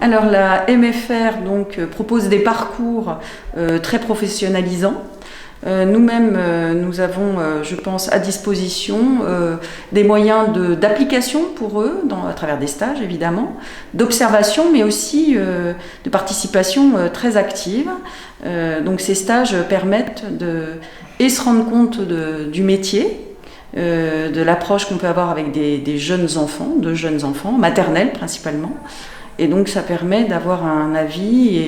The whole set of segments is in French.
Alors la MFR propose des parcours très professionnalisants. Nous-mêmes, nous avons, je pense, à disposition des moyens d'application pour eux, à travers des stages évidemment, d'observation, mais aussi de participation très active. Donc ces stages permettent de se rendre compte du métier, de l'approche qu'on peut avoir avec de jeunes enfants, maternels principalement. Et donc ça permet d'avoir un avis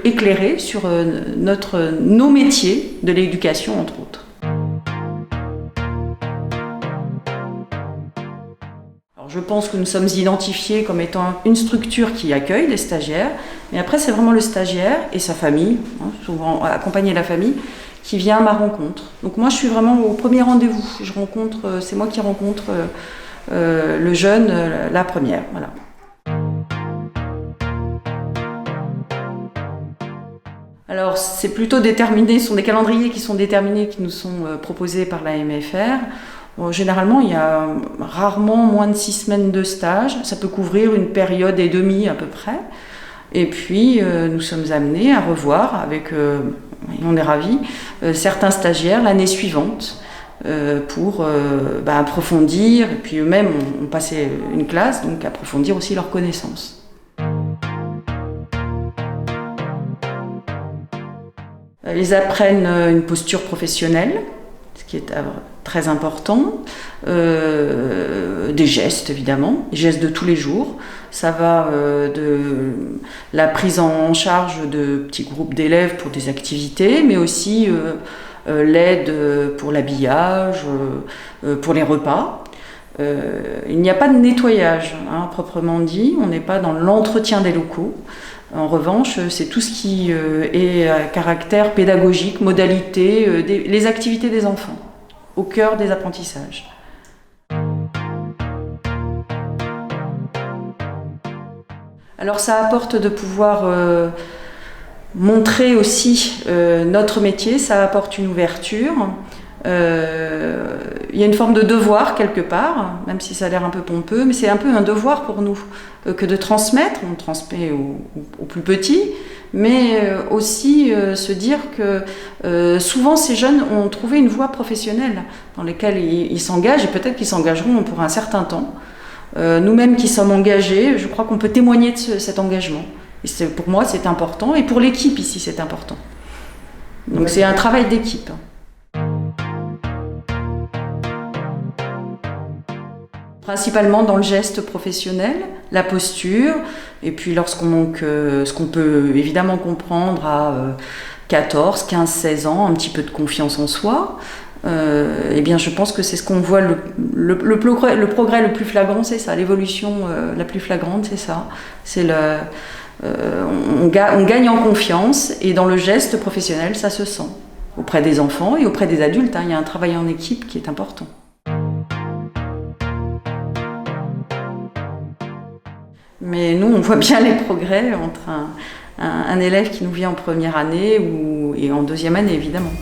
éclairé sur nos métiers de l'éducation, entre autres. Alors je pense que nous sommes identifiés comme étant une structure qui accueille les stagiaires, mais après c'est vraiment le stagiaire et sa famille, souvent accompagner la famille, qui vient à ma rencontre. Donc moi je suis vraiment au premier rendez-vous, c'est moi qui rencontre le jeune la première. Voilà. Alors c'est plutôt déterminé, ce sont des calendriers qui sont déterminés, qui nous sont proposés par la MFR. Bon, généralement il y a rarement moins de 6 semaines de stage, ça peut couvrir une période et demie à peu près. Et puis nous sommes amenés à revoir et on est ravis, certains stagiaires l'année suivante pour approfondir, et puis eux-mêmes ont passé une classe, donc approfondir aussi leurs connaissances. Ils apprennent une posture professionnelle, ce qui est très important, des gestes évidemment, des gestes de tous les jours. Ça va de la prise en charge de petits groupes d'élèves pour des activités, mais aussi l'aide pour l'habillage, pour les repas. Il n'y a pas de nettoyage, proprement dit, on n'est pas dans l'entretien des locaux. En revanche, c'est tout ce qui est à caractère pédagogique, modalité, les activités des enfants, au cœur des apprentissages. Alors ça apporte de pouvoir montrer aussi notre métier, ça apporte une ouverture. Il y a une forme de devoir quelque part, même si ça a l'air un peu pompeux, mais c'est un peu un devoir pour nous que de transmettre. On transmet aux plus petits, mais aussi se dire que souvent ces jeunes ont trouvé une voie professionnelle dans laquelle ils s'engagent, et peut-être qu'ils s'engageront pour un certain temps. Nous-mêmes qui sommes engagés, je crois qu'on peut témoigner de cet engagement. Et pour moi c'est important, et pour l'équipe ici c'est important. Donc c'est un travail d'équipe. Principalement dans le geste professionnel, la posture, et puis lorsqu'on manque ce qu'on peut évidemment comprendre à 14, 15, 16 ans, un petit peu de confiance en soi, eh bien je pense que c'est ce qu'on voit le progrès le plus flagrant, c'est ça, l'évolution la plus flagrante, c'est ça. C'est on gagne en confiance, et dans le geste professionnel, ça se sent. Auprès des enfants et auprès des adultes, il y a un travail en équipe qui est important. Mais nous, on voit bien les progrès entre un élève qui nous vient en première année et en deuxième année, évidemment.